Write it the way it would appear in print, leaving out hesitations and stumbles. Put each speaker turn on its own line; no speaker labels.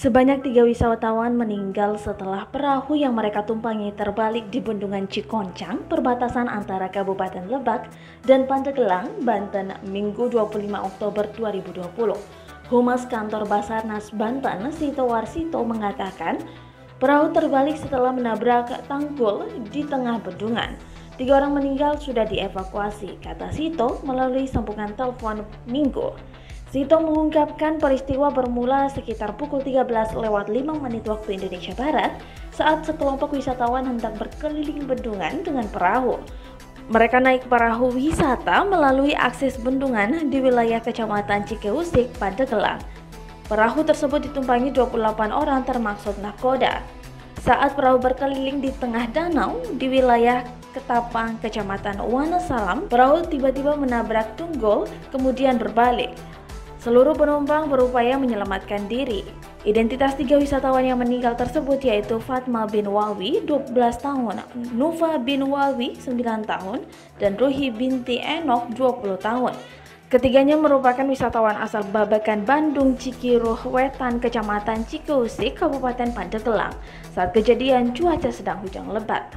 Sebanyak 3 wisatawan meninggal setelah perahu yang mereka tumpangi terbalik di Bendungan Cikoncang, perbatasan antara Kabupaten Lebak dan Pandeglang, Banten, Minggu 25 Oktober 2020. Humas Kantor Basarnas Banten, Sito Warsito mengatakan, perahu terbalik setelah menabrak tanggul di tengah bendungan. 3 orang meninggal sudah dievakuasi, kata Sito melalui sambungan telepon Minggu. Sito mengungkapkan peristiwa bermula sekitar pukul 13:05 waktu Indonesia Barat saat sekelompok wisatawan hendak berkeliling bendungan dengan perahu. Mereka naik perahu wisata melalui akses bendungan di wilayah Kecamatan Cikeusik, Pandeglang. Perahu tersebut ditumpangi 28 orang termasuk nahkoda. Saat perahu berkeliling di tengah danau di wilayah Ketapang, Kecamatan Wonosalam, perahu tiba-tiba menabrak tunggul kemudian berbalik. Seluruh penumpang berupaya menyelamatkan diri. Identitas 3 wisatawan yang meninggal tersebut yaitu Fatma bin Wawi 12 tahun, Nufa bin Wawi 9 tahun, dan Ruhi binti Enok 20 tahun. Ketiganya merupakan wisatawan asal Babakan, Bandung, Cikiruh Wetan, Kecamatan Cikeusik, Kabupaten Pandeglang. Saat kejadian cuaca sedang hujan lebat.